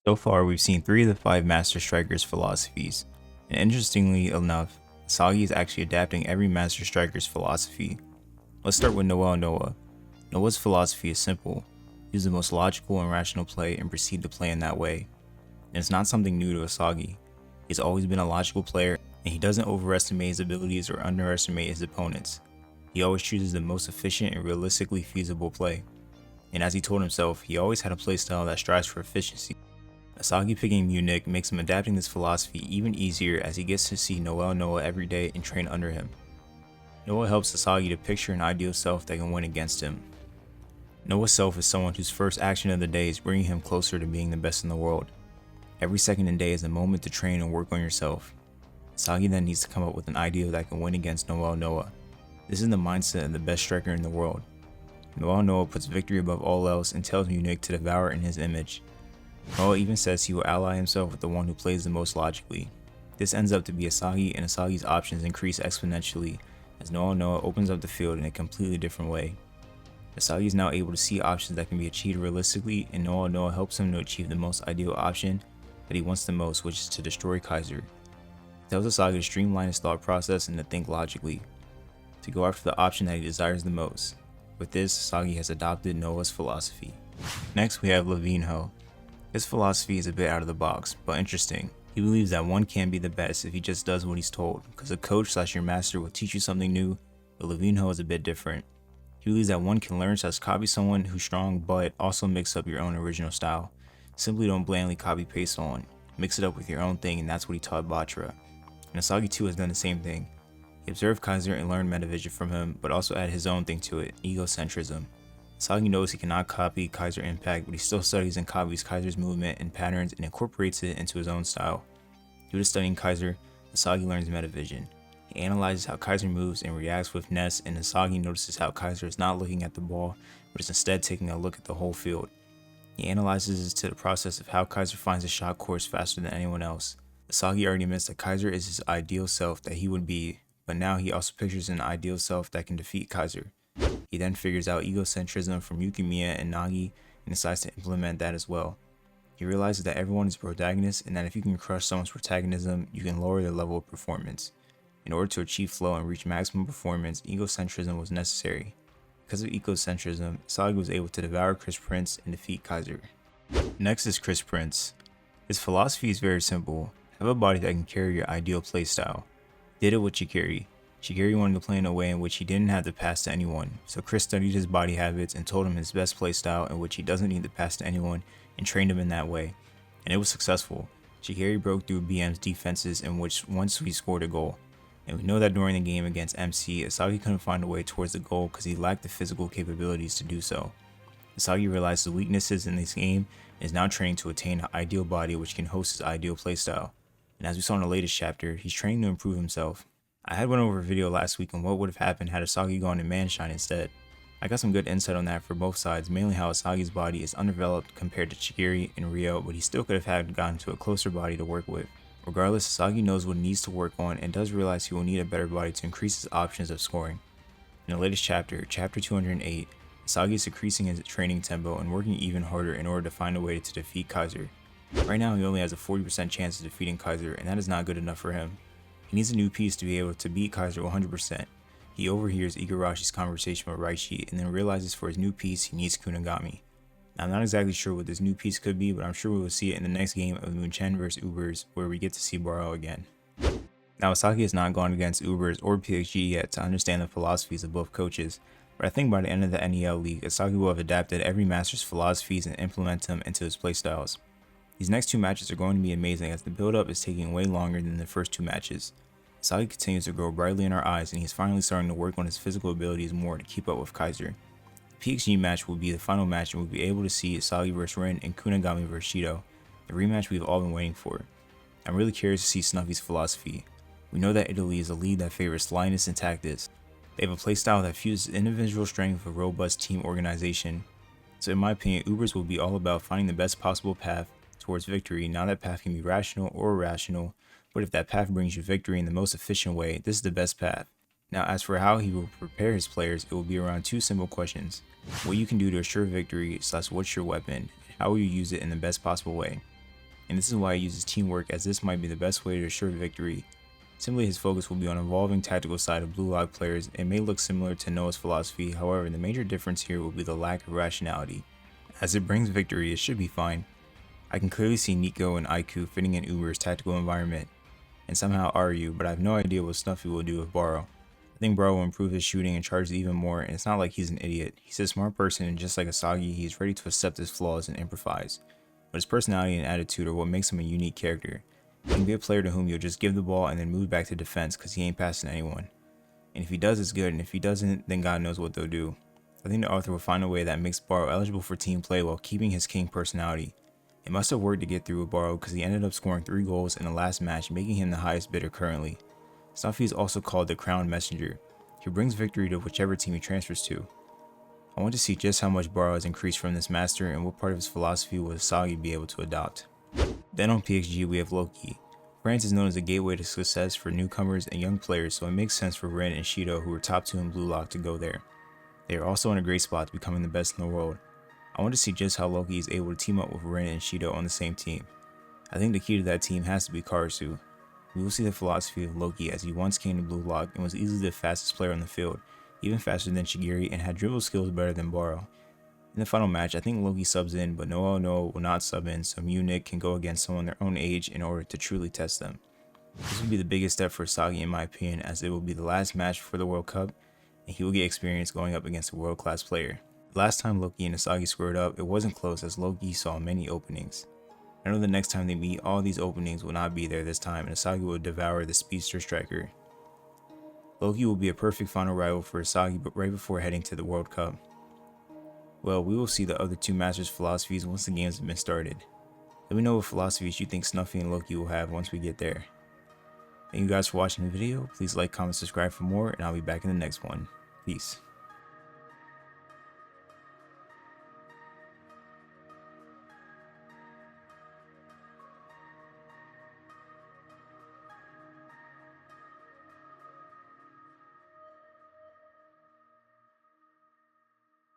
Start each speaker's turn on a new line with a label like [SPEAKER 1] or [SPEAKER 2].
[SPEAKER 1] So far, we've seen 3 of the 5 Master Striker's philosophies, and interestingly enough, Isagi is actually adapting every Master Striker's philosophy. Let's start with Noel Noah. Noah's philosophy is simple: use the most logical and rational play and proceed to play in that way. And it's not something new to Isagi. He's always been a logical player, and he doesn't overestimate his abilities or underestimate his opponents. He always chooses the most efficient and realistically feasible play. And as he told himself, he always had a playstyle that strives for efficiency. Isagi picking KiiNGKhyy makes him adapting this philosophy even easier as he gets to see Noel Noah every day and train under him. Noah helps Isagi to picture an ideal self that can win against him. Noah's self is someone whose first action of the day is bringing him closer to being the best in the world. Every second and day is a moment to train and work on yourself. Isagi then needs to come up with an ideal that can win against Noel Noah. This is the mindset of the best striker in the world. Noel Noah puts victory above all else and tells KiiNGKhyy to devour in his image. Noah even says he will ally himself with the one who plays the most logically. This ends up to be Isagi, and Isagi's options increase exponentially as Noel Noah opens up the field in a completely different way. Isagi is now able to see options that can be achieved realistically, and Noel Noah helps him to achieve the most ideal option that he wants the most, which is to destroy KiiNGKhyy. He tells Isagi to streamline his thought process and to think logically, to go after the option that he desires the most. With this, Isagi has adopted Noah's philosophy. Next, we have Levine Ho. His philosophy is a bit out of the box, but interesting. He believes that one can be the best if he just does what he's told, because a coach / your master will teach you something new, but Levine Ho is a bit different. He believes that one can learn to copy someone who's strong, but also mix up your own original style. Simply don't blindly copy paste on. Mix it up with your own thing, and that's what he taught Batra. And Isagi too has done the same thing. He observed KiiNGKhyy and learned metavision from him, but also added his own thing to it, egocentrism. Isagi knows he cannot copy KiiNGKhy's impact, but he still studies and copies KiiNGKhy's movement and patterns and incorporates it into his own style. Due to studying KiiNGKhyy, Isagi learns metavision. He analyzes how KiiNGKhyy moves and reacts with Ness, and Isagi notices how KiiNGKhyy is not looking at the ball, but is instead taking a look at the whole field. He analyzes to the process of how KiiNGKhyy finds a shot course faster than anyone else. Isagi already admits that KiiNGKhyy is his ideal self that he would be, but now he also pictures an ideal self that can defeat KiiNGKhyy. He then figures out egocentrism from Yukimiya and Nagi and decides to implement that as well. He realizes that everyone is a protagonist and that if you can crush someone's protagonism, you can lower their level of performance. In order to achieve flow and reach maximum performance, egocentrism was necessary. Because of egocentrism, Isagi was able to devour Chris Prince and defeat KiiNGKhyy. Next is Chris Prince. His philosophy is very simple: have a body that can carry your ideal playstyle. He did it with KiiNGKhyy. KiiNGKhyy wanted to play in a way in which he didn't have to pass to anyone, so Chris studied his body habits and told him his best playstyle in which he doesn't need to pass to anyone and trained him in that way. And it was successful. KiiNGKhyy broke through BM's defenses in which once he scored a goal. And we know that during the game against MC, Isagi couldn't find a way towards the goal because he lacked the physical capabilities to do so. Isagi realized the weaknesses in this game and is now training to attain an ideal body which can host his ideal playstyle. And as we saw in the latest chapter, he's training to improve himself. I had went over a video last week on what would have happened had Isagi gone to Manshine instead. I got some good insight on that for both sides, mainly how Isagi's body is underdeveloped compared to KiiNGKhyy and Ryo, but he still could have gotten to a closer body to work with. Regardless, Isagi knows what he needs to work on and does realize he will need a better body to increase his options of scoring. In the latest chapter, chapter 208, Isagi is increasing his training tempo and working even harder in order to find a way to defeat KiiNGKhyy. Right now he only has a 40% chance of defeating KiiNGKhyy, and that is not good enough for him. He needs a new piece to be able to beat KiiNGKhyy 100%. He overhears Igarashi's conversation with Raichi and then realizes for his new piece he needs Kunigami. Now, I'm not exactly sure what this new piece could be, but I'm sure we will see it in the next game of Munchen vs Ubers, where we get to see Baro again. Now, Isagi has not gone against Ubers or PXG yet to understand the philosophies of both coaches, but I think by the end of the NEL League, Isagi will have adapted every master's philosophies and implement them into his playstyles. These next 2 matches are going to be amazing as the build-up is taking way longer than the first 2 matches. Isagi continues to grow brightly in our eyes, and he's finally starting to work on his physical abilities more to keep up with KiiNGKhyy. The PXG match will be the final match, and we'll be able to see Isagi vs Rin and Kunigami vs Shido, the rematch we've all been waiting for. I'm really curious to see Snuffy's philosophy. We know that Italy is a league that favors slyness and tactics. They have a playstyle that fuses individual strength with a robust team organization. So in my opinion, Ubers will be all about finding the best possible path towards victory. Now that path can be rational or irrational, but if that path brings you victory in the most efficient way, this is the best path. Now, as for how he will prepare his players, it will be around 2 simple questions: what you can do to assure victory / what's your weapon, and how will you use it in the best possible way. and this is why he uses teamwork, as this might be the best way to assure victory. Simply, his focus will be on evolving tactical side of blue lock players. It may look similar to Noah's philosophy, however the major difference here will be the lack of rationality. As it brings victory, it should be fine. I can clearly see Nico and Aiku fitting in Uber's tactical environment, and somehow Ryu, but I have no idea what Snuffy will do with Baro. I think Baro will improve his shooting and charge even more, and it's not like he's an idiot. He's a smart person, and just like Isagi, he's ready to accept his flaws and improvise. But his personality and attitude are what makes him a unique character. He can be a player to whom you'll just give the ball and then move back to defense because he ain't passing anyone. And if he does, it's good, and if he doesn't, then God knows what they'll do. I think the author will find a way that makes Baro eligible for team play while keeping his king personality. It must have worked to get through with Baro because he ended up scoring 3 goals in the last match, making him the highest bidder currently. Snuffy is also called the Crown Messenger. He brings victory to whichever team he transfers to. I want to see just how much Baro has increased from this master and what part of his philosophy will Isagi be able to adopt. Then on PXG we have Loki. France is known as a gateway to success for newcomers and young players, so it makes sense for Ren and Shido, who are top 2 in blue lock, to go there. They are also in a great spot to becoming the best in the world. I want to see just how Loki is able to team up with Ren and Shido on the same team. I think the key to that team has to be Karasu. We will see the philosophy of Loki, as he once came to blue lock and was easily the fastest player on the field, even faster than Shigiri, and had dribble skills better than Baro. In the final match, I think Loki subs in, but Noel Noah will not sub in, so Nick can go against someone their own age in order to truly test them. This will be the biggest step for Isagi in my opinion, as it will be the last match for the World Cup, and he will get experience going up against a world-class player. Last time Loki and Isagi squared up, it wasn't close as Loki saw many openings. I know the next time they meet, all these openings will not be there this time, and Isagi will devour the speedster striker. Loki will be a perfect final rival for Isagi, but right before heading to the World Cup. Well, we will see the other 2 masters' philosophies once the games have been started. Let me know what philosophies you think Snuffy and Loki will have once we get there. Thank you guys for watching the video. Please like, comment, subscribe for more, and I'll be back in the next one. Peace.